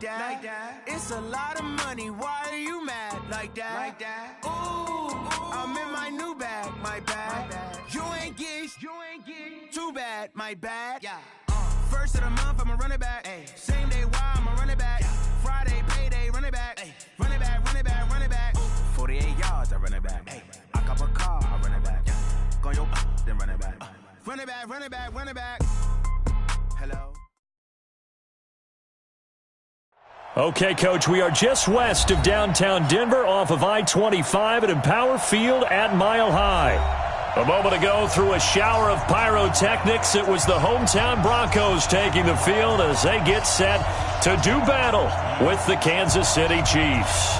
that. It's a lot of money. Why are you mad like that? Ooh, I'm in my new bag. My bad. You ain't get too bad. My bad. Yeah. First of the month, I'ma run it back. Ay. Same day, why I'ma run it back. Yeah. Friday, payday, run it back. Ay. Run it back, run it back, run it back. Ooh. 48 yards, I run it back. Ay. I cop a car, I run it back. Yeah. Go yo, then run it back. Run it back, run it back, run it back. Hello. Okay, Coach, we are just west of downtown Denver off of I-25 at Empower Field at Mile High. A moment ago, through a shower of pyrotechnics, it was the hometown Broncos taking the field as they get set to do battle with the Kansas City Chiefs.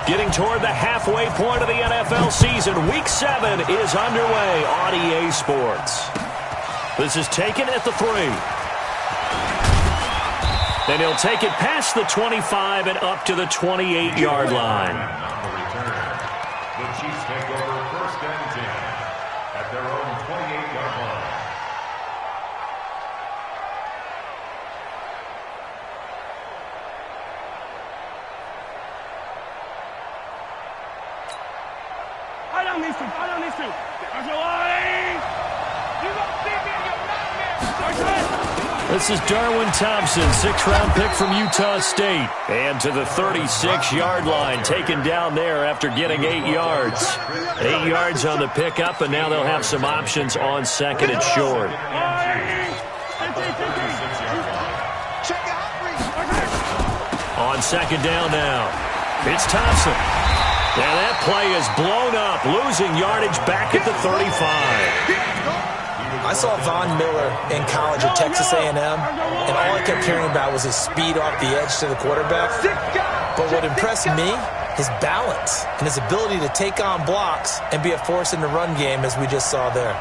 Getting toward the halfway point of the NFL season, Week 7 is underway on EA Sports. This is taken at the 3. Then he'll take it past the 25 and up to the 28-yard line. The Chiefs take over 1st and 10 at their own 28-yard line. This is Darwin Thompson, 6th-round pick from Utah State. And to the 36-yard line, taken down there after getting 8 yards. 8 yards on the pickup, and now they'll have some options on 2nd and short. On 2nd down now, it's Thompson. And that play is blown up, losing yardage back at the 35. I saw Von Miller in college at Texas A&M, and all I kept hearing about was his speed off the edge to the quarterback. But what impressed me, his balance and his ability to take on blocks and be a force in the run game, as we just saw there.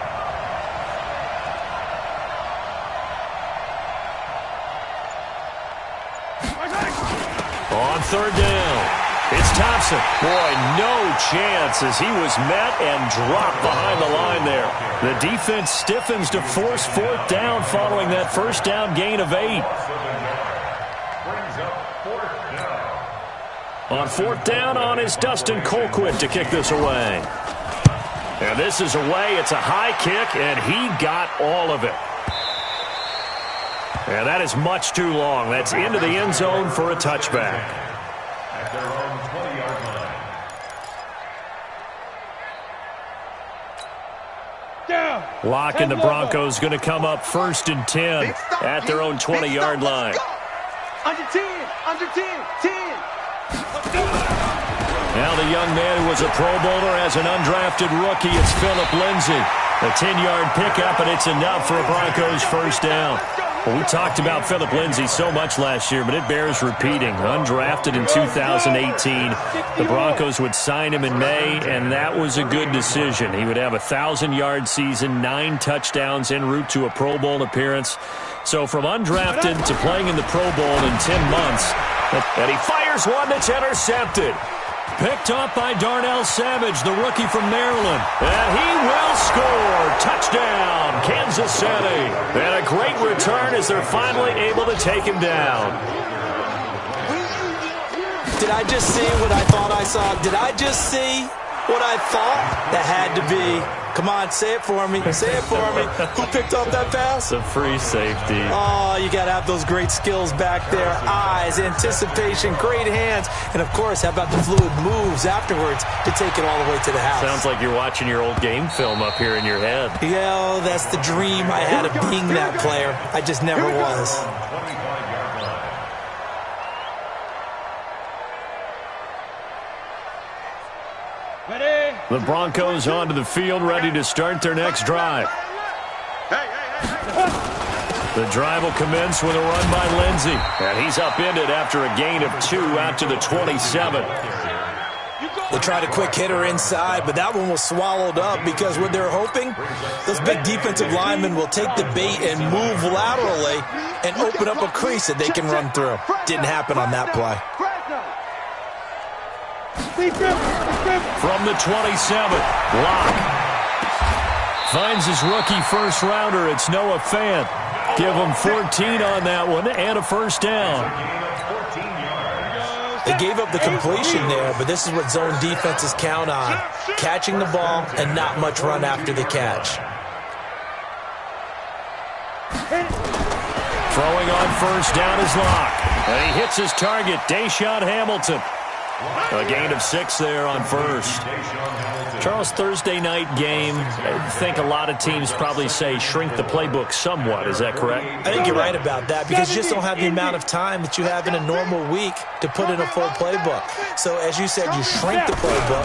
On 3rd down. It's Thompson. Boy, no chance as he was met and dropped behind the line there. The defense stiffens to force 4th down following that 1st down gain of 8. On 4th down on is Dustin Colquitt to kick this away. And this is away. It's a high kick, and he got all of it. And that is much too long. That's into the end zone for a touchback. Their own 20-yard line. Lock and the Broncos going to come up 1st and 10 at their own 20-yard line. Under 10, 10. Now the young man who was a Pro Bowler as an undrafted rookie, it's Philip Lindsay. A 10-yard pickup, and it's enough for a Broncos 1st down. Well, we talked about Philip Lindsay so much last year, but it bears repeating. Undrafted in 2018, the Broncos would sign him in May, and that was a good decision. He would have a 1,000-yard season, 9 touchdowns en route to a Pro Bowl appearance. So from undrafted to playing in the Pro Bowl in 10 months, and he fires one that's intercepted. Picked up by Darnell Savage, the rookie from Maryland. And he will score. Touchdown, Kansas City. And a great return as they're finally able to take him down. Did I just see what I thought I saw? Did I just see what I thought? That had to be. Come on, say it for me. Say it for me. Who picked up that pass? It's a free safety. Oh, you got to have those great skills back there. Eyes, anticipation, great hands. And, of course, how about the fluid moves afterwards to take it all the way to the house? Sounds like you're watching your old game film up here in your head. Yeah, that's the dream I had of being that player. I just never was. The Broncos onto the field, ready to start their next drive. The drive will commence with a run by Lindsay. And he's upended after a gain of 2 out to the 27. They tried a quick hitter inside, but that one was swallowed up because what they're hoping, those big defensive linemen will take the bait and move laterally and open up a crease that they can run through. Didn't happen on that play. From the 27, Locke finds his rookie first rounder. It's Noah Fant. Give him 14 on that one and a first down. They gave up the completion there, but this is what zone defenses count on. Catching the ball and not much run after the catch. Throwing on first down is Locke. And he hits his target, Deshaun Hamilton. A gain of 6 there on first. Charles, Thursday night game, I think a lot of teams probably say shrink the playbook somewhat. Is that correct? I think you're right about that because you just don't have the amount of time that you have in a normal week to put in a full playbook. So as you said, you shrink the playbook,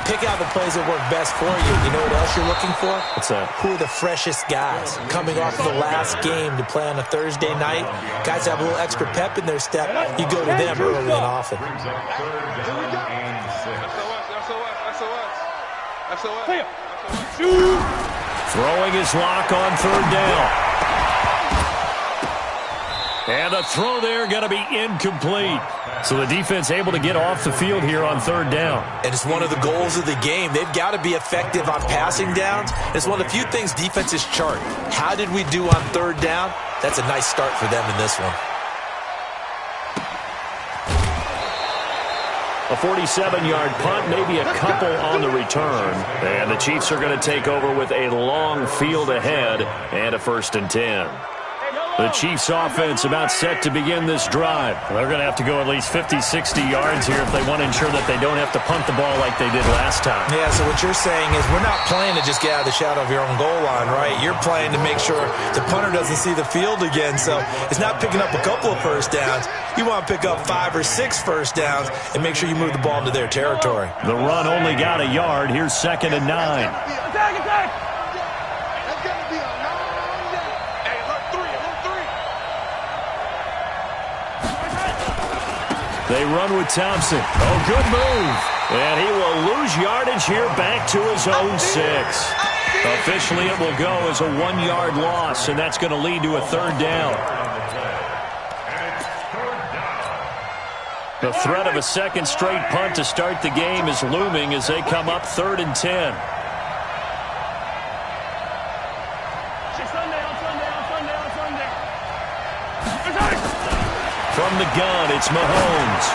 pick out the plays that work best for you. You know what else you're looking for? What's that? Who are the freshest guys coming off the last game to play on a Thursday night? Guys have a little extra pep in their step. You go to them early and often. Throwing his Locke on third down. And the throw there going to be incomplete. So the defense able to get off the field here on third down. And it's one of the goals of the game. They've got to be effective on passing downs. It's one of the few things defenses chart. How did we do on third down? That's a nice start for them in this one. A 47-yard punt, maybe a couple on the return. And the Chiefs are going to take over with a long field ahead and a 1st and 10. The Chiefs offense about set to begin this drive. They're going to have to go at least 50, 60 yards here if they want to ensure that they don't have to punt the ball like they did last time. Yeah, so what you're saying is we're not playing to just get out of the shadow of your own goal line, right? You're playing to make sure the punter doesn't see the field again. So it's not picking up a couple of first downs. You want to pick up 5 or 6 first downs and make sure you move the ball into their territory. The run only got a yard. Here's 2nd and 9. Attack! They run with Thompson. Oh, good move. And he will lose yardage here back to his own 6. Officially, it will go as a 1-yard loss, and that's going to lead to a 3rd down. The threat of a second straight punt to start the game is looming as they come up 3rd and 10. From the gun, it's Mahomes.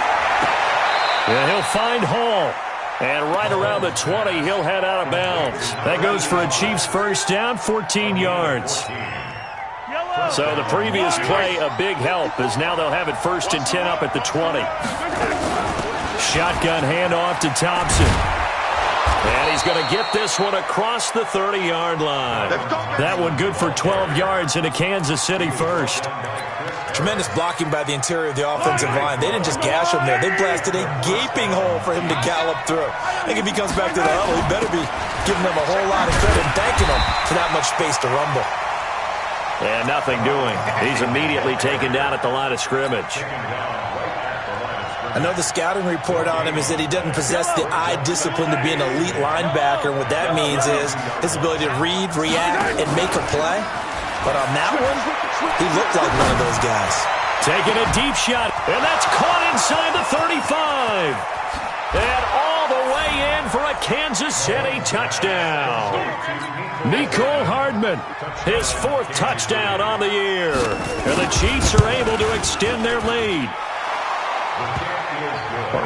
And he'll find Hall. And right around the 20, he'll head out of bounds. That goes for a Chiefs first down, 14 yards. So the previous play, a big help, as now they'll have it 1st and 10 up at the 20. Shotgun handoff to Thompson. And he's going to get this one across the 30-yard line. That one good for 12 yards into Kansas City first. Tremendous blocking by the interior of the offensive line. They didn't just gash him there. They blasted a gaping hole for him to gallop through. I think if he comes back to the huddle, he better be giving them a whole lot of credit and thanking them for that much space to rumble. And nothing doing. He's immediately taken down at the line of scrimmage. I know the scouting report on him is that he doesn't possess the eye discipline to be an elite linebacker. And what that means is his ability to read, react, and make a play. But on that one, he looked like one of those guys. Taking a deep shot, and that's caught inside the 35. And all the way in for a Kansas City touchdown. Mecole Hardman, his 4th touchdown on the year. And the Chiefs are able to extend their lead.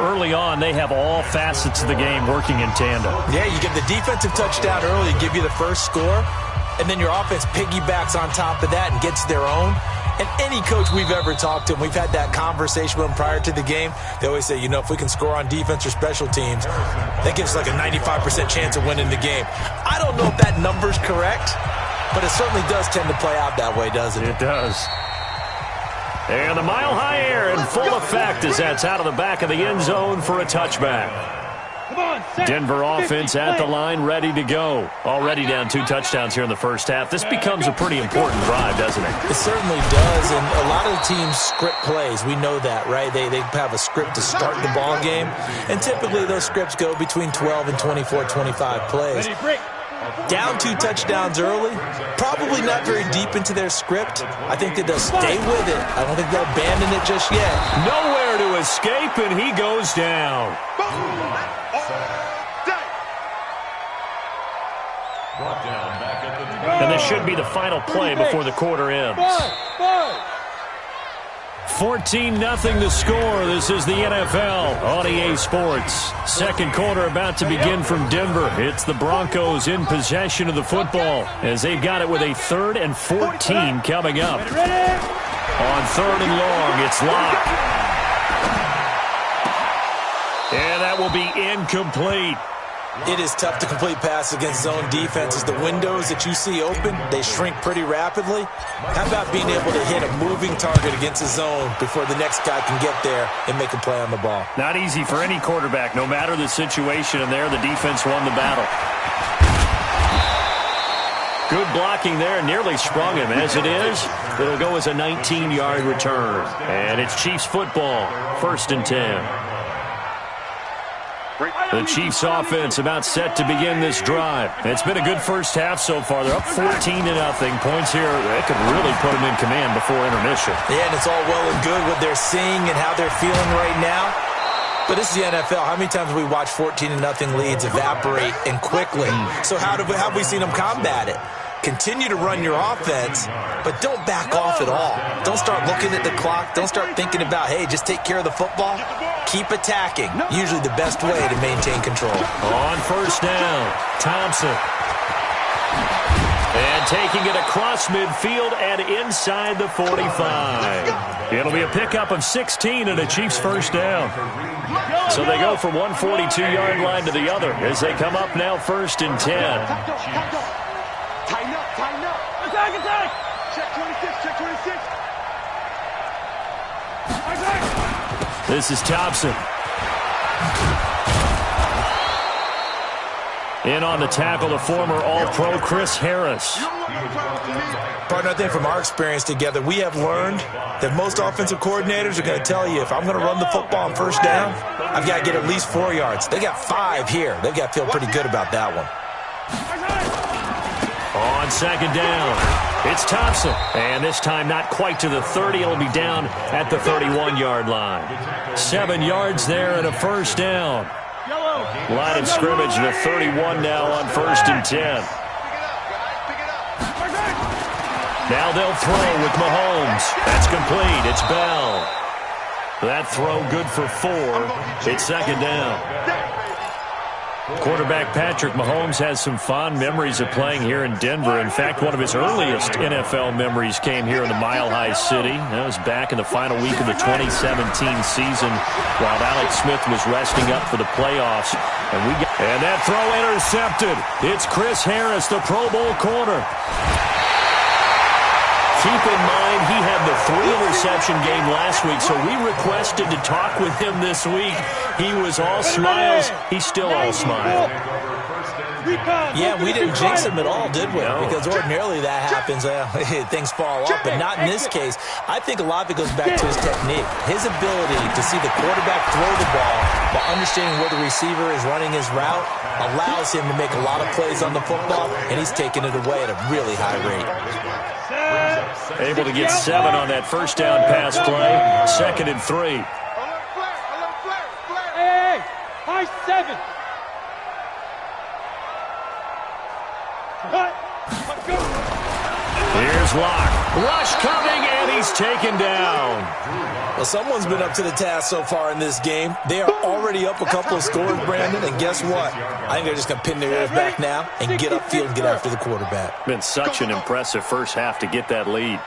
Early on, they have all facets of the game working in tandem. Yeah, you get the defensive touchdown early, give you the first score, and then your offense piggybacks on top of that and gets their own. And any coach we've ever talked to, and we've had that conversation with them prior to the game, they always say, you know, if we can score on defense or special teams, that gives us like a 95% chance of winning the game. I don't know if that number's correct, but it certainly does tend to play out that way, doesn't it? It does. And the mile-high air in full effect as that's out of the back of the end zone for a touchback. Denver offense at the line, ready to go. Already down 2 touchdowns here in the first half. This becomes a pretty important drive, doesn't it? It certainly does, and a lot of the teams script plays. We know that, right? They have a script to start the ball game, and typically those scripts go between 12 and 24, 25 plays. Down 2 touchdowns early, probably not very deep into their script. I think that they'll stay with it. I don't think they'll abandon it just yet. Nowhere to escape, and he goes down. And this should be the final play before the quarter ends. 14-0 the score. This is the NFL on EA Sports. Second quarter about to begin from Denver. It's the Broncos in possession of the football as they've got it with a 3rd and 14 coming up. On 3rd and long, it's Locke. And that will be incomplete. It is tough to complete passes against zone defenses. The windows that you see open, they shrink pretty rapidly. How about being able to hit a moving target against a zone before the next guy can get there and make a play on the ball? Not easy for any quarterback, no matter the situation, and there the defense won the battle. Good blocking there, nearly sprung him. As it is, it'll go as a 19-yard return. And it's Chiefs football, 1st and 10. The Chiefs offense about set to begin this drive. It's been a good first half so far. They're up 14-0. Points here, they could really put them in command before intermission. Yeah, and it's all well and good what they're seeing and how they're feeling right now. But this is the NFL. How many times have we watched 14-0 leads evaporate and quickly? So how have we seen them combat it? Continue to run your offense, but don't back off at all. Don't start looking at the clock. Don't start thinking about, hey, just take care of the football. Keep attacking. Usually the best way to maintain control. On 1st down, Thompson. And taking it across midfield and inside the 45. It'll be a pickup of 16 and a Chiefs 1st down. So they go from one 42-yard line to the other as they come up now 1st and 10. Tighten up. Attack. Check 26. Attack. This is Thompson. In on the tackle, the former All-Pro Chris Harris. Partner, I think from our experience together, we have learned that most offensive coordinators are going to tell you, if I'm going to run the football on 1st down, I've got to get at least 4 yards. They got 5 here. They've got to feel pretty good about that one. On 2nd down, it's Thompson. And this time not quite to the 30. It'll be down at the 31-yard line. 7 yards there and a 1st down. Line of scrimmage and a 31 now on 1st and 10. Now they'll throw with Mahomes. That's complete. It's Bell. That throw good for 4. It's 2nd down. Quarterback Patrick Mahomes has some fond memories of playing here in Denver. In fact, one of his earliest NFL memories came here in the Mile High City. That was back in the final week of the 2017 season while Alex Smith was resting up for the playoffs. And that throw intercepted. It's Chris Harris, the Pro Bowl corner. Keep in mind, he had the 3-interception game last week, so we requested to talk with him this week. He was all smiles. He's still all smile. Yeah, we didn't jinx him at all, did we? No. Because ordinarily that happens. Things fall off, but not in this case. I think a lot of it goes back to his technique. His ability to see the quarterback throw the ball while understanding where the receiver is running his route allows him to make a lot of plays on the football, and he's taking it away at a really high rate. Able to get 7 on that 1st down pass play. 2nd and 3. Hey, high 7. Here's Locke. Rush coming, and he's taken down. Well, someone's been up to the task so far in this game. They are already up a couple of scores, Brandon, and guess what? I think they're just going to pin their ears back now and get upfield and get after the quarterback. Been such an impressive first half to get that lead.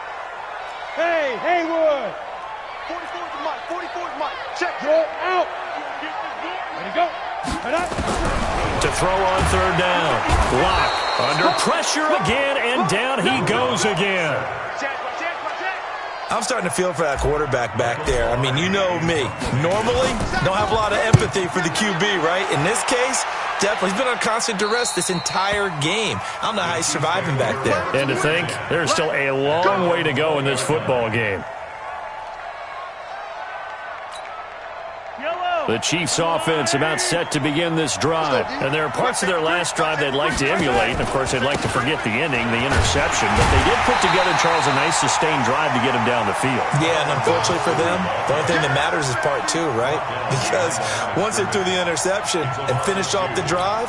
Hey, Haywood. 44's Mike. Check. Roll out. Ready to go. Head up. To throw on 3rd down. Locke under pressure again, and down he goes again. I'm starting to feel for that quarterback back there. I mean, you know me. Normally, don't have a lot of empathy for the QB, right? In this case, definitely. He's been on constant duress this entire game. I don't know how he's surviving back there. And to think, there's still a long way to go in this football game. Yellow. The Chiefs offense about set to begin this drive. And there are parts of their last drive they'd like to emulate. Of course, they'd like to forget the ending, the interception. But they did put together, Charles, a nice sustained drive to get him down the field. Yeah, and unfortunately for them, the only thing that matters is part two, right? Because once they threw the interception and finished off the drive,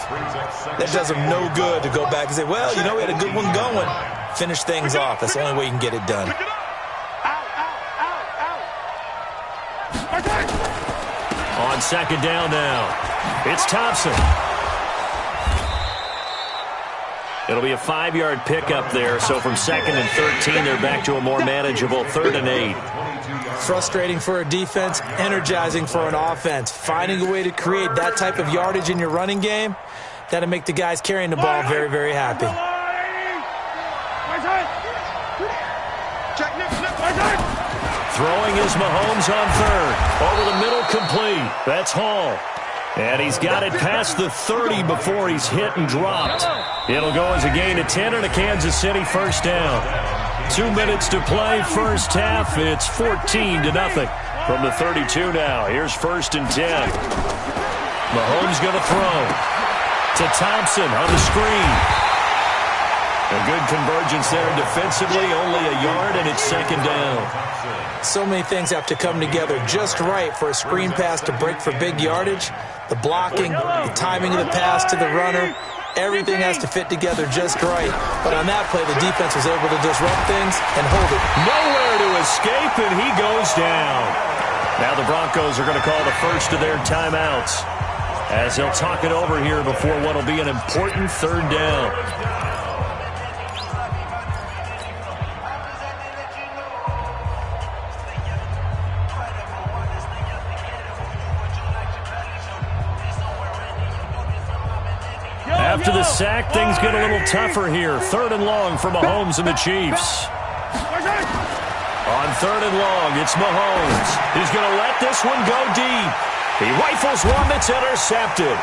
that does them no good to go back and say, well, you know, we had a good one going. Finish things off. That's the only way you can get it done. On second down now, it's Thompson. It'll be a 5-yard pickup there, so from 2nd and 13, they're back to a more manageable 3rd and 8. Frustrating for a defense, energizing for an offense. Finding a way to create that type of yardage in your running game, that'll make the guys carrying the ball very, very happy. Throwing is Mahomes on 3rd. Over the middle, complete. That's Hall. And he's got it past the 30 before he's hit and dropped. It'll go as a gain of 10 and a Kansas City first down. 2 minutes to play, first half. It's 14-0 from the 32 now. Here's 1st and 10. Mahomes going to throw to Thompson on the screen. A good convergence there defensively, only a yard, and it's 2nd down. So many things have to come together just right for a screen pass to break for big yardage. The blocking, the timing of the pass to the runner, everything has to fit together just right. But on that play, the defense was able to disrupt things and hold it. Nowhere to escape, and he goes down. Now the Broncos are going to call the first of their timeouts as they'll talk it over here before what will be an important 3rd down. After the sack, things get a little tougher here. 3rd and long for Mahomes and the Chiefs. On 3rd and long, it's Mahomes. He's going to let this one go deep. He rifles one that's intercepted.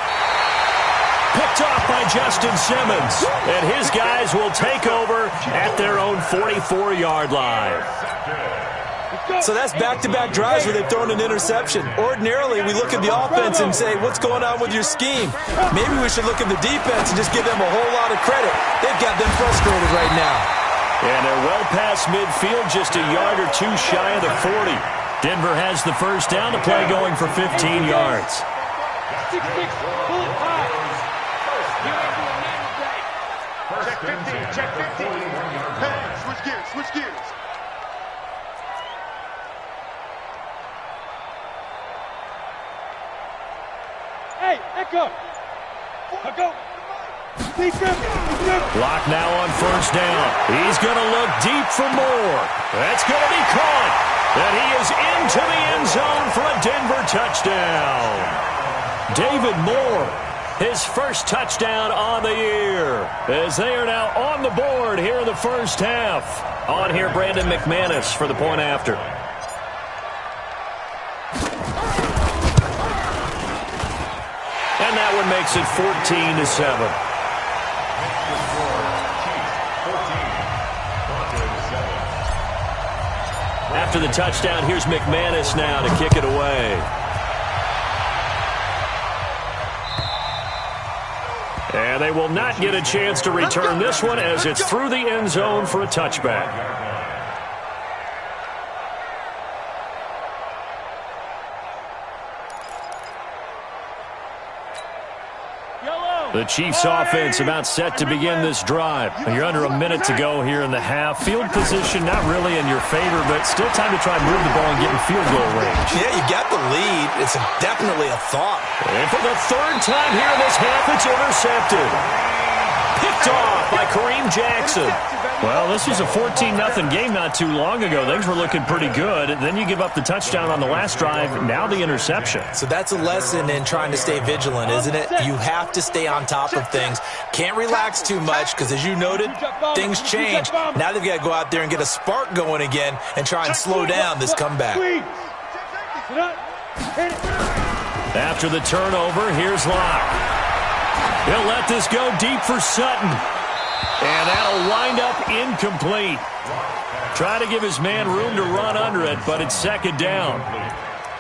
Picked off by Justin Simmons. And his guys will take over at their own 44-yard line. So that's back-to-back drives where they've thrown an interception. Ordinarily, we look at the offense and say, what's going on with your scheme? Maybe we should look at the defense and just give them a whole lot of credit. They've got them frustrated right now. And they're well past midfield, just a yard or two shy of the 40. Denver has the first down, the play going for 15 yards. Check 15. Hey, switch gears. Hey, Echo. Block now on first down. He's going to look deep for more. That's going to be caught. And he is into the end zone for a Denver touchdown. David Moore, his first touchdown on the year, as they are now on the board here in the first half. On here, Brandon McManus for the point after. And that one makes it 14-7. After the touchdown, here's McManus now to kick it away. And they will not get a chance to return this one as it's through the end zone for a touchback. The Chiefs offense about set to begin this drive. You're under a minute to go here in the half. Field position not really in your favor, but still time to try and move the ball and get in field goal range. Yeah, you got the lead. It's definitely a thought. And for the 3rd time here in this half, it's intercepted. Picked off by Kareem Jackson. Well, this was a 14-0 game not too long ago. Things were looking pretty good. Then you give up the touchdown on the last drive. Now the interception. So that's a lesson in trying to stay vigilant, isn't it? You have to stay on top of things. Can't relax too much because, as you noted, things change. Now they've got to go out there and get a spark going again and try and slow down this comeback. After the turnover, here's Locke. He'll let this go deep for Sutton. And that'll wind up incomplete. Try to give his man room to run under it, but it's 2nd down.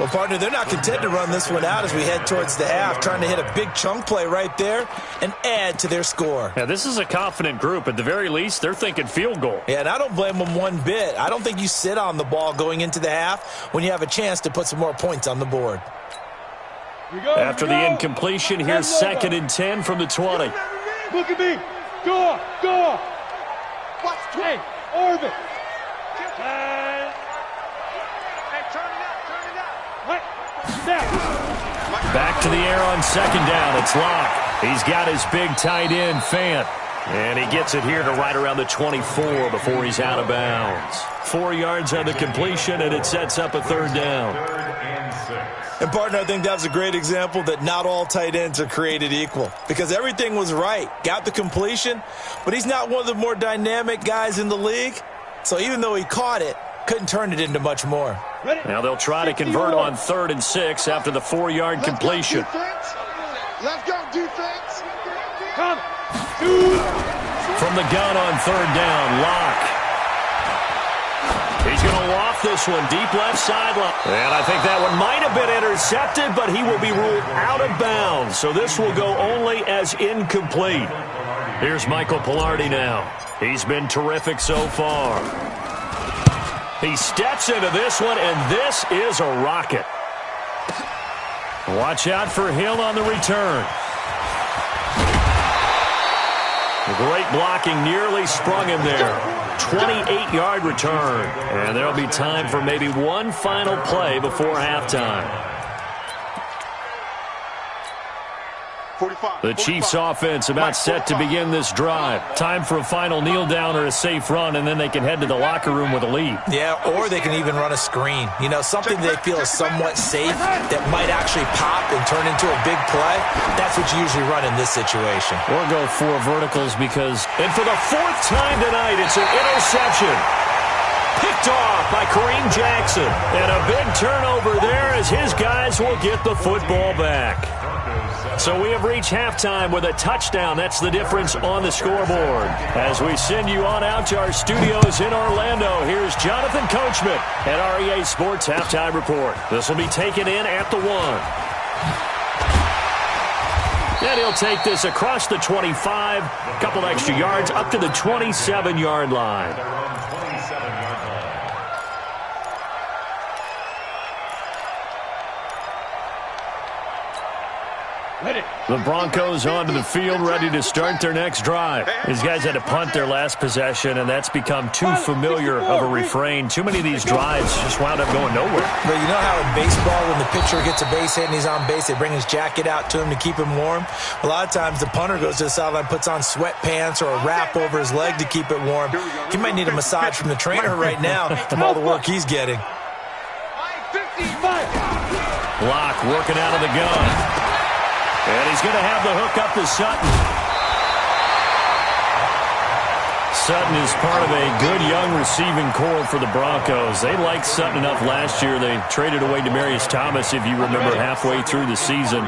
Well, partner, they're not content to run this one out as we head towards the half, trying to hit a big chunk play right there and add to their score. Yeah, this is a confident group. At the very least, they're thinking field goal. Yeah, and I don't blame them one bit. I don't think you sit on the ball going into the half when you have a chance to put some more points on the board. After the incompletion, here's 2nd and 10 from the 20. Look at me. Go off. Go off. Hey, orbit. Back to the air on 2nd down. It's Locke. He's got his big tight end, Fant. And he gets it here to right around the 24 before he's out of bounds. 4 yards on the completion, and it sets up a 3rd down. And, partner, I think that was a great example that not all tight ends are created equal because everything was right. Got the completion, but he's not one of the more dynamic guys in the league. So even though he caught it, couldn't turn it into much more. Now they'll try to convert on 3rd and 6 after the 4-yard completion. Let's go, defense. Come. From the gun on 3rd down, Locke. He's going to loft this one deep left sideline. And I think that one might have been intercepted, but he will be ruled out of bounds. So this will go only as incomplete. Here's Michael Pilardi now. He's been terrific so far. He steps into this one, and this is a rocket. Watch out for Hill on the return. Great blocking, nearly sprung him there. 28-yard return. And there'll be time for maybe one final play before halftime. The Chiefs offense about set to begin this drive. Time for a final kneel down or a safe run, and then they can head to the locker room with a lead. Yeah, or they can even run a screen. You know, something they feel is somewhat safe that might actually pop and turn into a big play. That's what you usually run in this situation. Or go 4 verticals because, and for the 4th time tonight, it's an interception. Picked off by Kareem Jackson. And a big turnover there as his guys will get the football back. So we have reached halftime with a touchdown. That's the difference on the scoreboard. As we send you on out to our studios in Orlando, here's Jonathan Coachman at REA Sports Halftime Report. This will be taken in at the 1. And he'll take this across the 25, a couple extra yards up to the 27-yard line. The Broncos onto the field, ready to start their next drive. These guys had to punt their last possession, and that's become too familiar of a refrain. Too many of these drives just wound up going nowhere. But you know how in baseball, when the pitcher gets a base hit and he's on base, they bring his jacket out to him to keep him warm? A lot of times the punter goes to the sideline, puts on sweatpants or a wrap over his leg to keep it warm. He might need a massage from the trainer right now from all the work he's getting. Locke working out of the gun. And he's going to have the hook up to Sutton. Sutton is part of a good young receiving core for the Broncos. They liked Sutton enough last year. They traded away Demaryius Thomas, if you remember, halfway through the season.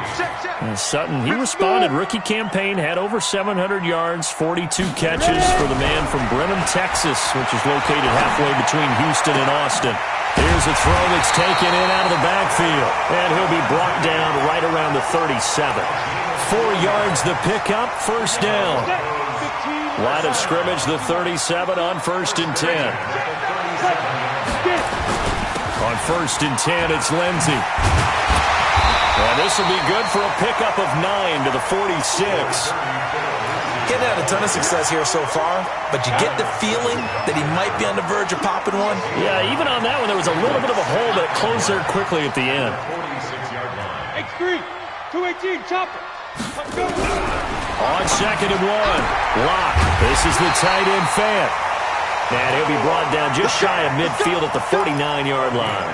And Sutton, he responded. Rookie campaign, had over 700 yards, 42 catches for the man from Brenham, Texas, which is located halfway between Houston and Austin. Here's a throw that's taken in out of the backfield. And he'll be brought down right around the 37. 4 yards the pickup, 1st down. Line of scrimmage, the 37 on 1st and 10. On 1st and 10, it's Lindsey. And this will be good for a pickup of 9 to the 46. Getting had a ton of success here so far, but you get the feeling that he might be on the verge of popping one. Yeah, even on that one, there was a little bit of a hole, but it closed there quickly at the end. X3, 218, chopper. On 2nd and 1, Locke. This is the tight end Fant. And he'll be brought down just shy of midfield at the 49-yard line.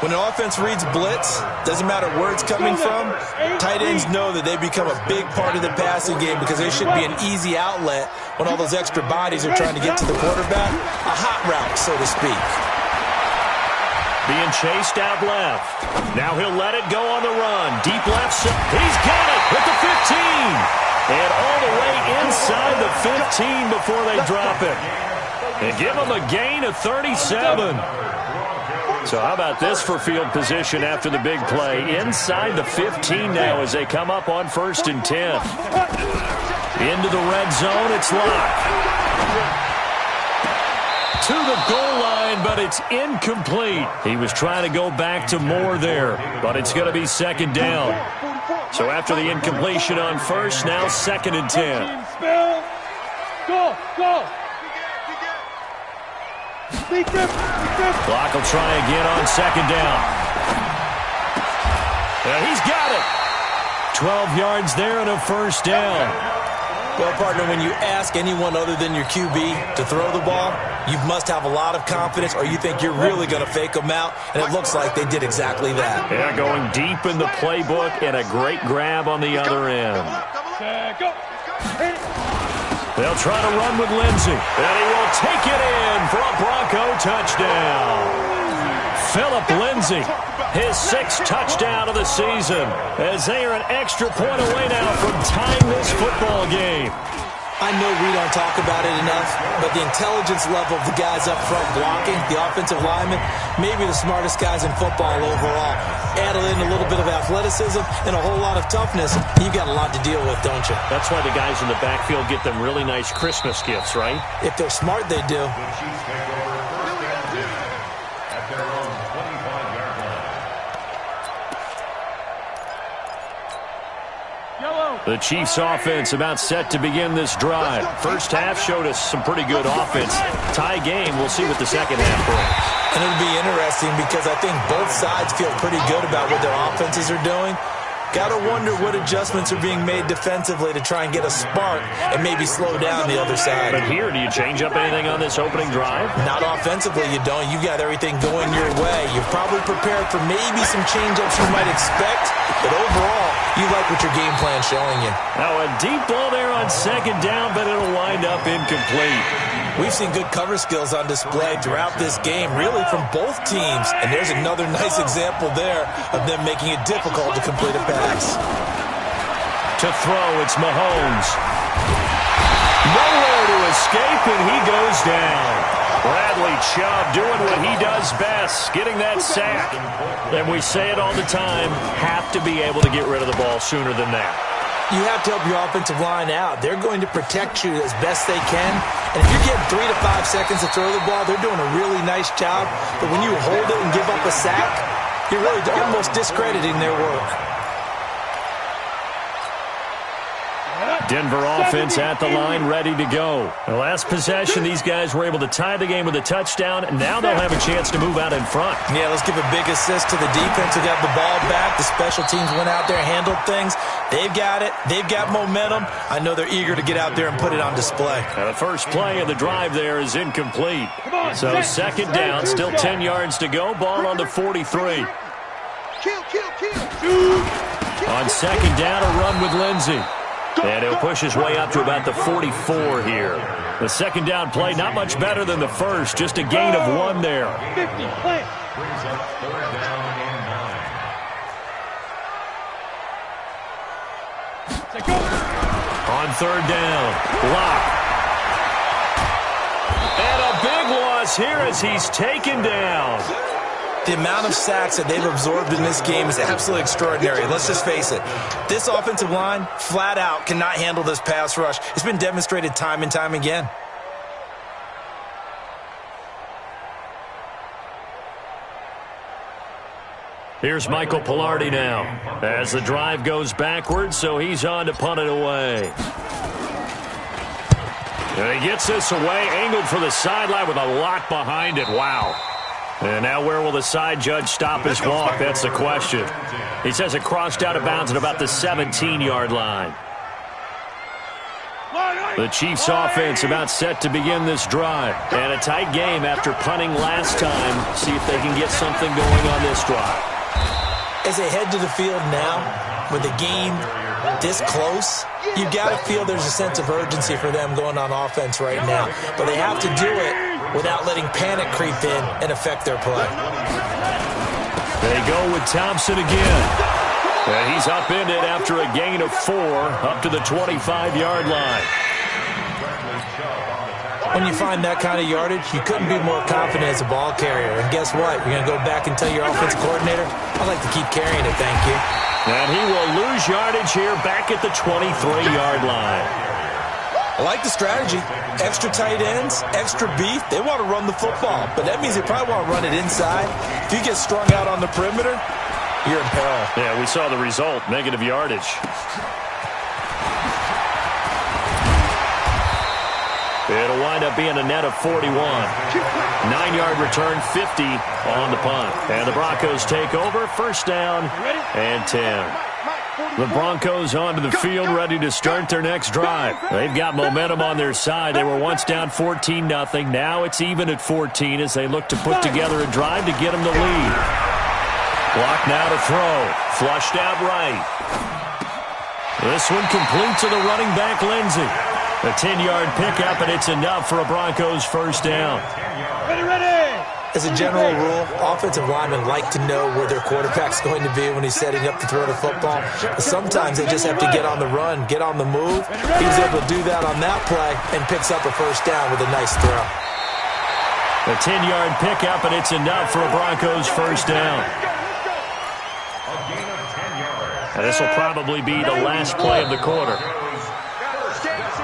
When an offense reads blitz, doesn't matter where it's coming from, tight ends know that they become a big part of the passing game because they should be an easy outlet when all those extra bodies are trying to get to the quarterback. A hot route, so to speak. Being chased out left. Now he'll let it go on the run. Deep left. He's got it at the 15. And all the way inside the 15 before they drop it. And give him a gain of 37. So how about this for field position after the big play? Inside the 15 now as they come up on 1st and 10. Into the red zone, it's locked. To the goal line, but it's incomplete. He was trying to go back to Moore there, but it's going to be 2nd down. So after the incompletion on 1st, now 2nd and 10. Go, go. Clock will try again on 2nd down. And he's got it. 12 yards there and a 1st down. Well, partner, when you ask anyone other than your QB to throw the ball, you must have a lot of confidence or you think you're really going to fake them out, and it looks like they did exactly that. Yeah, going deep in the playbook and a great grab on the other end. They'll try to run with Lindsey, and he will take it in for a Bronco touchdown. Philip Lindsey, his 6th touchdown of the season, as they are an extra point away now from tying this football game. I know we don't talk about it enough, but the intelligence level of the guys up front blocking, the offensive linemen, maybe the smartest guys in football overall. Add in a little bit of athleticism and a whole lot of toughness, you got a lot to deal with, don't you? That's why the guys in the backfield get them really nice Christmas gifts, right? If they're smart, they do. The Chiefs take over 1st and 10 at their own 25-yard line. The Chiefs offense about set to begin this drive. First half showed us some pretty good offense. Tie game, we'll see what the second half brings. And it'll be interesting because I think both sides feel pretty good about what their offenses are doing. Got to wonder what adjustments are being made defensively to try and get a spark and maybe slow down the other side. But here, do you change up anything on this opening drive? Not offensively, you don't. You got everything going your way. You're probably prepared for maybe some change-ups you might expect, but overall, you like what your game plan's showing you. Now, a deep ball there on 2nd down, but it'll wind up incomplete. We've seen good cover skills on display throughout this game, really from both teams. And there's another nice example there of them making it difficult to complete a pass. To throw, it's Mahomes. Nowhere to escape, and he goes down. Bradley Chubb doing what he does best, getting that sack. And we say it all the time, have to be able to get rid of the ball sooner than that. You have to help your offensive line out. They're going to protect you as best they can. And if you're getting 3 to 5 seconds to throw the ball, they're doing a really nice job. But when you hold it and give up a sack, you're really almost discrediting their work. Denver offense at the line, ready to go. The last possession, these guys were able to tie the game with a touchdown. Now they'll have a chance to move out in front. Yeah, let's give a big assist to the defense who got the ball back. The special teams went out there, handled things. They've got it. They've got momentum. I know they're eager to get out there and put it on display. The first play of the drive there is incomplete. So 2nd down, still 10 yards to go. Ball on the 43. On 2nd down, a run with Lindsey. And he'll push his way up to about the 44 here. The 2nd down play, not much better than the first, just a gain of 1 there. 50, brings up 3rd down and 9. On 3rd down, Lock. And a big loss here as he's taken down. The amount of sacks that they've absorbed in this game is absolutely extraordinary. Let's just face it. This offensive line, flat out, cannot handle this pass rush. It's been demonstrated time and time again. Here's Michael Pilardi now as the drive goes backwards, so he's on to punt it away. And he gets this away, angled for the sideline with a lot behind it. Wow. And now where will the side judge stop his walk? That's the question. He says it crossed out of bounds at about the 17-yard line. The Chiefs offense about set to begin this drive. And a tight game after punting last time. See if they can get something going on this drive. As they head to the field now, with the game this close, you got to feel there's a sense of urgency for them going on offense right now. But they have to do it without letting panic creep in and affect their play. They go with Thompson again. And he's upended after a gain of 4 up to the 25-yard line. When you find that kind of yardage, you couldn't be more confident as a ball carrier. And guess what? You're going to go back and tell your offensive coordinator, I'd like to keep carrying it, thank you. And he will lose yardage here back at the 23-yard line. I like the strategy. Extra tight ends, extra beef. They want to run the football, but that means they probably want to run it inside. If you get strung out on the perimeter, you're in peril. Yeah, we saw the result, negative yardage. It'll wind up being a net of 41. 9-yard return, 50 on the punt. And the Broncos take over, first down and 10. The Broncos onto the field, ready to start their next drive. They've got momentum on their side. They were once down 14-0. Now it's even at 14 as they look to put together a drive to get them the lead. Block now to throw. Flushed out right. This one complete to the running back, Lindsey. A 10-yard pickup, and it's enough for a Broncos first down. Ready. As a general rule, offensive linemen like to know where their quarterback's going to be when he's setting up to throw the football. But sometimes they just have to get on the run, get on the move. He was able to do that on that play and picks up a first down with a nice throw. A 10-yard pickup, and it's enough for a Broncos first down. And this will probably be the last play of the quarter.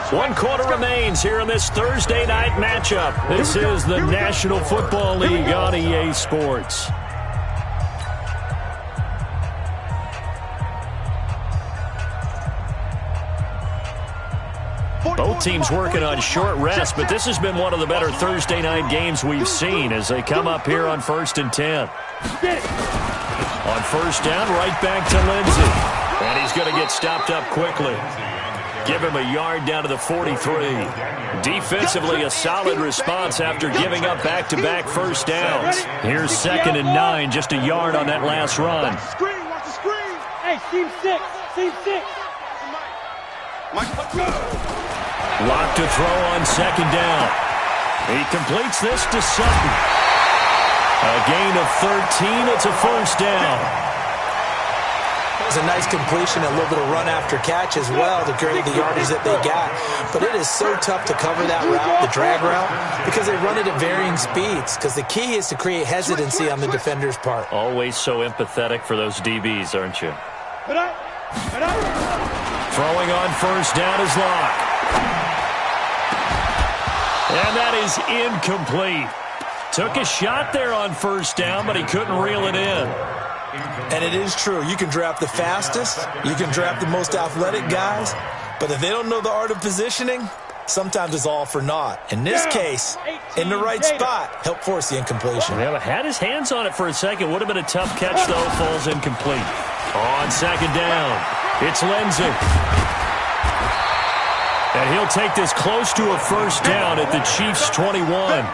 1 quarter remains here in this Thursday night matchup. This is the National Football League on EA Sports. Both teams working on short rest, but this has been one of the better Thursday night games we've seen as they come up here on 1st and 10. On first down, right back to Lindsey. And he's going to get stopped up quickly. Give him a yard down to the 43. Defensively, a solid response after giving up back-to-back first downs. Here's 2nd and 9, just a yard on that last run. Watch the screen. Hey, team 6. Lock to throw on 2nd down. He completes this to Sutton. A gain of 13. It's a first down. It was a nice completion, a little bit of run after catch as well to create the yardage that they got. But it is so tough to cover that route, the drag route, because they run it at varying speeds. Because the key is to create hesitancy on the defender's part. Always so empathetic for those DBs, aren't you? Throwing on first down is Locke. And that is incomplete. Took a shot there on first down, but he couldn't reel it in. And it is true. You can draft the fastest. You can draft the most athletic guys. But if they don't know the art of positioning, sometimes it's all for naught. In this case, in the right spot, help force the incompletion. Yeah, had his hands on it for a second. Would have been a tough catch, though. Falls incomplete. On 2nd down, it's Lindsey. And he'll take this close to a first down at the Chiefs' 21.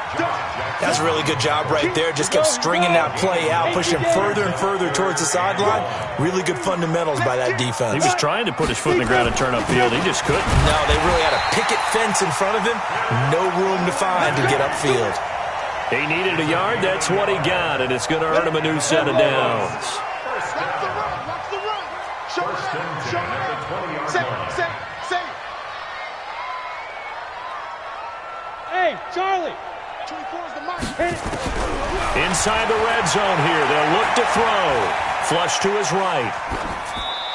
That's a really good job right there. Just kept stringing that play out, pushing further and further towards the sideline. Really good fundamentals by that defense. He was trying to put his foot in the ground and turn upfield. He just couldn't. No, they really had a picket fence in front of him. No room to find to get upfield. He needed a yard. That's what he got, and it's going to earn him a new set of downs. Hey, Charlie. Inside the red zone here. They'll look to throw. Flush to his right.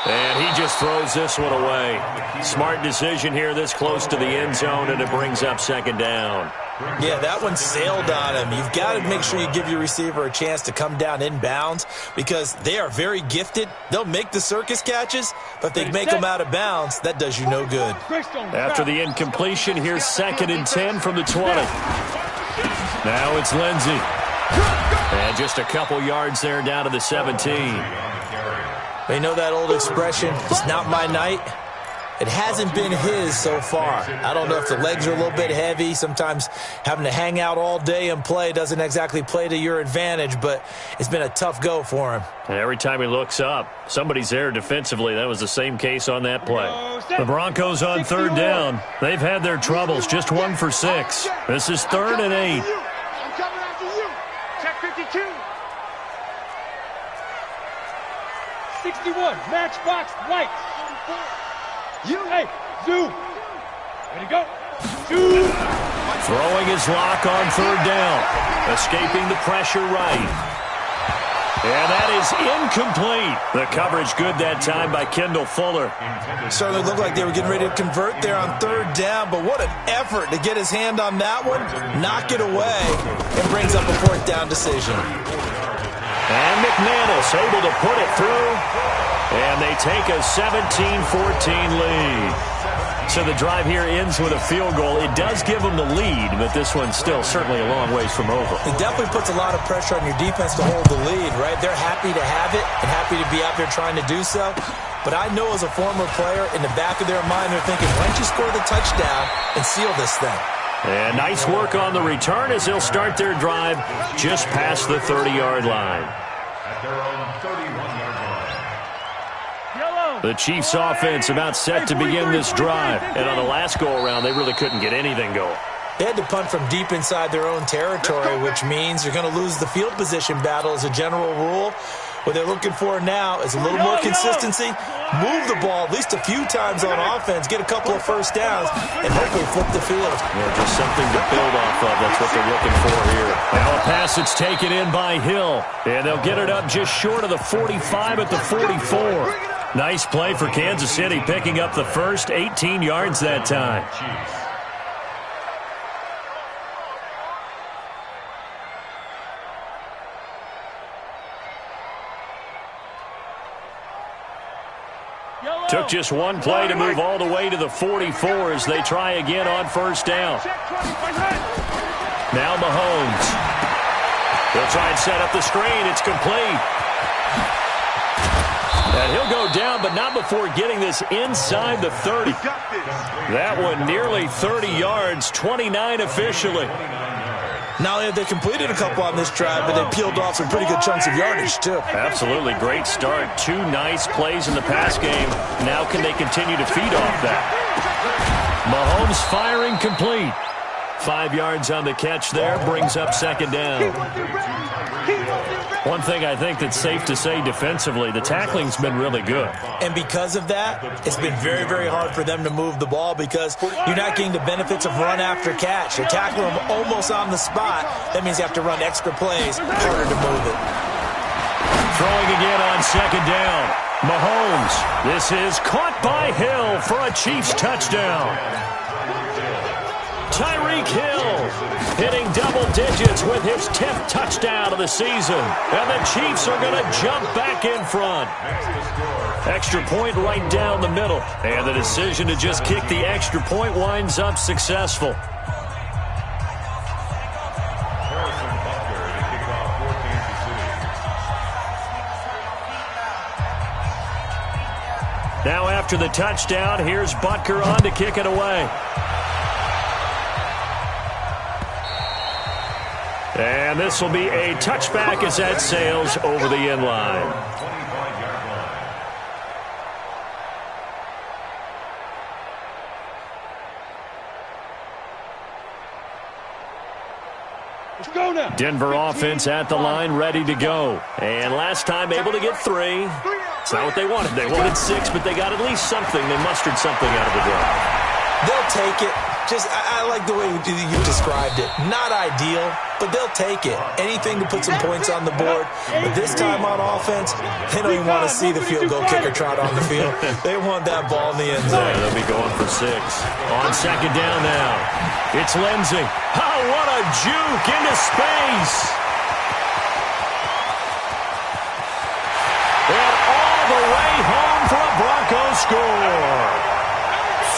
And he just throws this one away. Smart decision here this close to the end zone, and it brings up 2nd down. Yeah, that one sailed on him. You've got to make sure you give your receiver a chance to come down inbounds because they are very gifted. They'll make the circus catches, but if they make them out of bounds, that does you no good. After the incompletion, here's 2nd and 10 from the 20. Now it's Lindsey. And just a couple yards there down to the 17. They know that old expression, it's not my night. It hasn't been his so far. I don't know if the legs are a little bit heavy. Sometimes having to hang out all day and play doesn't exactly play to your advantage, but it's been a tough go for him. And every time he looks up, somebody's there defensively. That was the same case on that play. The Broncos on 3rd down. They've had their troubles, just 1 for 6. This is 3rd and 8. I'm coming after you. Check 52. 61, matchbox white. Hey, Zoo. Ready to go. Zoo. Throwing his lock on third down. Escaping the pressure right. And that is incomplete. The coverage good that time by Kendall Fuller. Certainly looked like they were getting ready to convert there on third down, but what an effort to get his hand on that one, knock it away, and brings up a fourth down decision. And McManus able to put it through, and they take a 17-14 lead. So the drive here ends with a field goal. It does give them the lead, but this one's still certainly a long ways from over. It definitely puts a lot of pressure on your defense to hold the lead, right? They're happy to have it and happy to be out there trying to do so. But I know as a former player, in the back of their mind, they're thinking, why don't you score the touchdown and seal this thing? And nice work on the return as they'll start their drive just past the 30-yard line. At their own 31-yard line. The Chiefs offense about set to begin this drive. And on the last go-around, they really couldn't get anything going. They had to punt from deep inside their own territory, which means they're going to lose the field position battle as a general rule. What they're looking for now is a little more consistency, move the ball at least a few times on offense, get a couple of first downs, and hopefully flip the field. Yeah, just something to build off of. That's what they're looking for here. Now a pass that's taken in by Hill, and they'll get it up just short of the 45 at the 44. Nice play for Kansas City, picking up the first 18 yards that time. Took just one play to move all the way to the 44 as they try again on first down. Now Mahomes. They'll try and set up the screen. It's complete. And he'll go down, but not before getting this inside the 30. That one nearly 30 yards, 29 officially. Not only have they completed a couple on this drive, but they peeled off some pretty good chunks of yardage, too. Absolutely. Great start. Two nice plays in the pass game. Now can they continue to feed off that? Mahomes firing complete. 5 yards on the catch there. Brings up second down. One thing I think that's safe to say defensively, the tackling's been really good. And because of that, it's been very, very hard for them to move the ball because you're not getting the benefits of run after catch. You're tackling them almost on the spot. That means you have to run extra plays, harder to move it. Throwing again on second down. Mahomes. This is caught by Hill for a Chiefs touchdown. Tyreek Hill hitting double digits with his 10th touchdown of the season. And the Chiefs are going to jump back in front. Extra point right down the middle. And the decision to just kick the extra point winds up successful. Now after the touchdown, here's Butker on to kick it away. And this will be a touchback as that sails over the end line. Let's go now. Denver offense at the line, ready to go. And last time able to get 3. It's not what they wanted. They wanted 6, but they got at least something. They mustered something out of the drive. They'll take it. I like the way you described it. Not ideal, but they'll take it. Anything to put some points on the board. But this time on offense, they don't even want to see the field goal kicker trot on the field. They want that ball in the end zone. Yeah, they'll be going for 6. On second down now. It's Lindsey. Oh, what a juke into space. And all the way home for a Broncos score.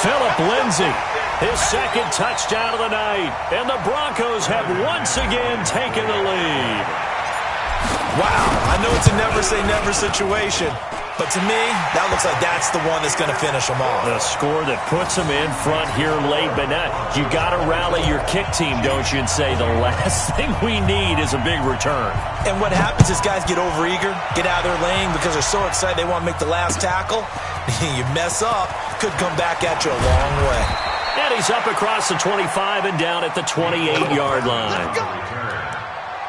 Philip Lindsey. His second touchdown of the night. And the Broncos have once again taken the lead. Wow, I know it's a never-say-never situation, but to me, that looks like that's the one that's going to finish them off. The score that puts them in front here late, but now you got to rally your kick team, don't you, and say the last thing we need is a big return. And what happens is guys get overeager, get out of their lane because they're so excited they want to make the last tackle. You mess up, could come back at you a long way. And he's up across the 25 and down at the 28-yard line.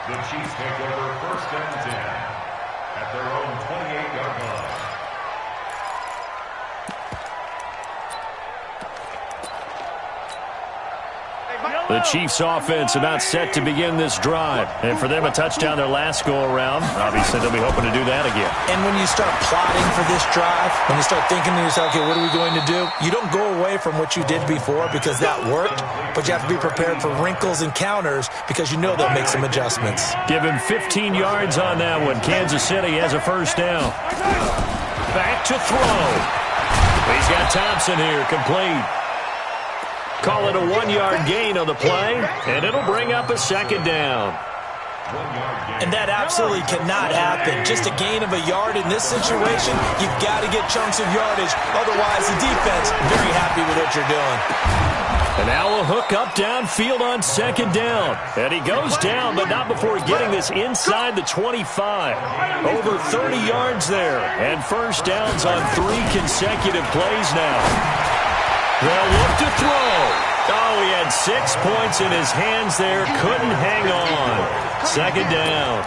The Chiefs take over first and 10 at their own 28-yard line. The Chiefs offense about set to begin this drive. And for them, a touchdown their last go-around. Obviously, they'll be hoping to do that again. And when you start plotting for this drive, when you start thinking to yourself, okay, what are we going to do? You don't go away from what you did before because that worked, but you have to be prepared for wrinkles and counters because you know they'll make some adjustments. Give him 15 yards on that one. Kansas City has a first down. Back to throw. He's got Thompson here, complete. Call it a 1-yard gain on the play, and it'll bring up a second down. And that absolutely cannot happen. Just a gain of a yard in this situation, you've got to get chunks of yardage. Otherwise, the defense, very happy with what you're doing. And now a hook up downfield on second down. And he goes down, but not before getting this inside the 25. Over 30 yards there. And first downs on 3 consecutive plays now. They'll look to throw. Oh, he had 6 points in his hands there. Couldn't hang on. Second down.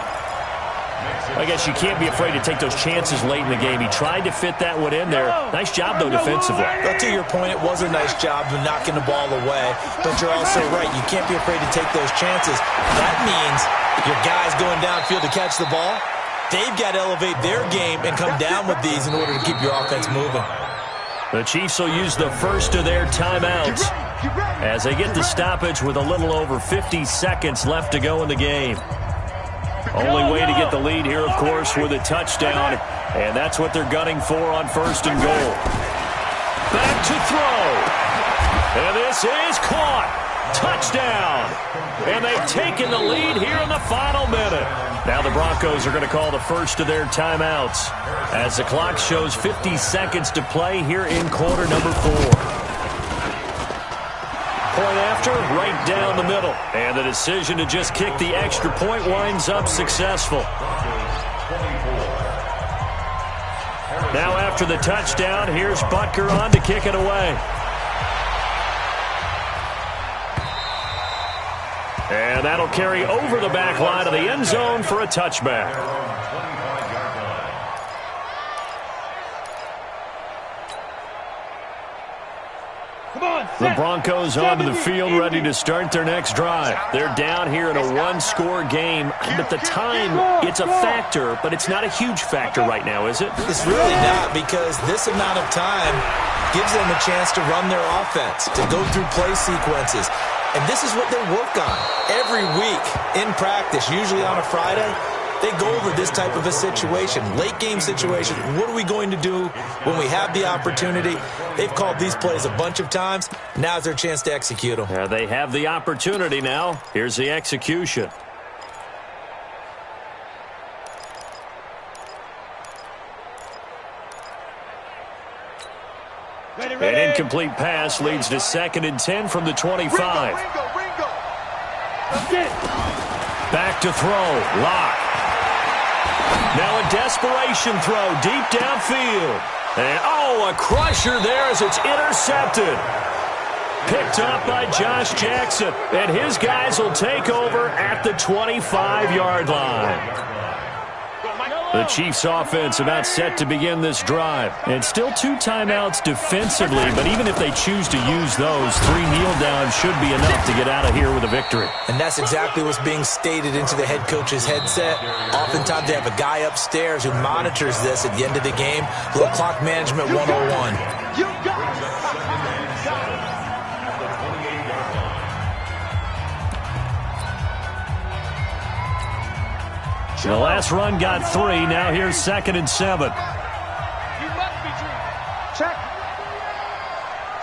I guess you can't be afraid to take those chances late in the game. He tried to fit that one in there. Nice job, though, defensively. Well, to your point, it was a nice job of knocking the ball away. But you're also right. You can't be afraid to take those chances. That means your guys going downfield to catch the ball, they've got to elevate their game and come down with these in order to keep your offense moving. The Chiefs will use the first of their timeouts as they get the stoppage with a little over 50 seconds left to go in the game. Only way to get the lead here, of course, with a touchdown, and that's what they're gunning for on first and goal. Back to throw, and this is caught. Touchdown, and they've taken the lead here in the final minute. Now the Broncos are going to call the first of their timeouts as the clock shows 50 seconds to play here in quarter number 4. Point after, right down the middle. And the decision to just kick the extra point winds up successful. Now after the touchdown, here's Butker on to kick it away. And that'll carry over the back line of the end zone for a touchback. The Broncos onto the field ready to start their next drive. They're down here in a 1-score game, but the time, it's a factor, but it's not a huge factor right now, is it? It's really not, because this amount of time gives them a chance to run their offense, to go through play sequences. And this is what they work on every week in practice, usually on a Friday. They go over this type of a situation, late game situation. What are we going to do when we have the opportunity? They've called these plays a bunch of times. Now's their chance to execute them. Yeah, they have the opportunity now. Here's the execution. An incomplete pass leads to 2nd and 10 from the 25. Back to throw. Lock. Now a desperation throw deep downfield. And, oh, a crusher there as it's intercepted. Picked up by Josh Jackson. And his guys will take over at the 25-yard line. The Chiefs offense about set to begin this drive. And still 2 timeouts defensively, but even if they choose to use those, 3 kneel downs should be enough to get out of here with a victory. And that's exactly what's being stated into the head coach's headset. Oftentimes they have a guy upstairs who monitors this at the end of the game. Little clock management 101. The last run got 3. Now here's 2nd and 7. You must be true. Check.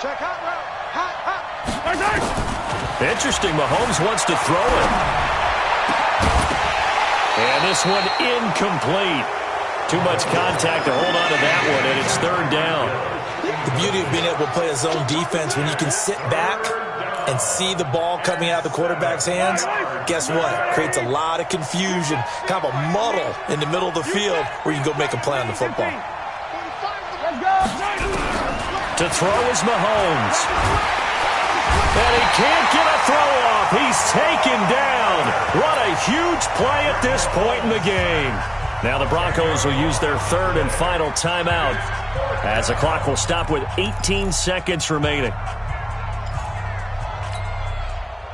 Check hot route. Hot. Interesting. Mahomes wants to throw it. And this one incomplete. Too much contact to hold on to that one, and it's 3rd down. The beauty of being able to play a zone defense when you can sit back and see the ball coming out of the quarterback's hands, guess what? Creates a lot of confusion, kind of a muddle in the middle of the field where you can go make a play on the football. To throw is Mahomes. And he can't get a throw off. He's taken down. What a huge play at this point in the game. Now the Broncos will use their 3rd and final timeout as the clock will stop with 18 seconds remaining.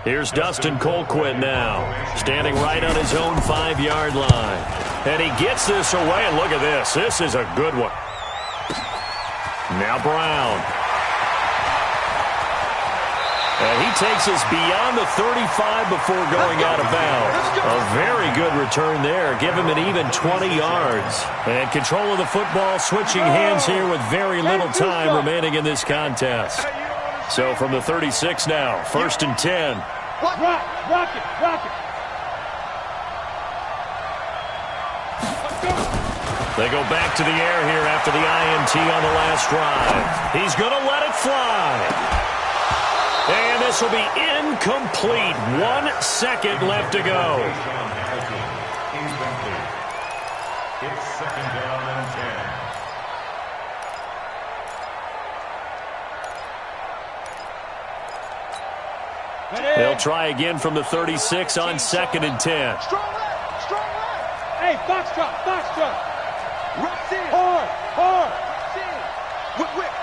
Here's Dustin Colquitt now, standing right on his own 5-yard line. And he gets this away, and look at this. This is a good one. Now Brown. And he takes us beyond the 35 before going out of bounds. A very good return there. Give him an even 20 yards. And control of the football switching hands here with very little time remaining in this contest. So from the 36 now, 1st and 10. Rock it. They go back to the air here after the INT on the last drive. He's going to let it fly. And this will be incomplete. 1 second left to go. It's 2nd down and 10. They'll try again from the 36 on 2nd and 10. Strong left. Hey, box drop. Rush in. Hard. Whip.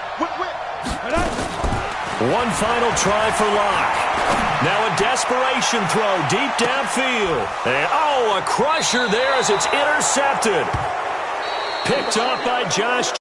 One final try for Locke. Now a desperation throw deep downfield. And, a crusher there as it's intercepted. Picked off by Josh.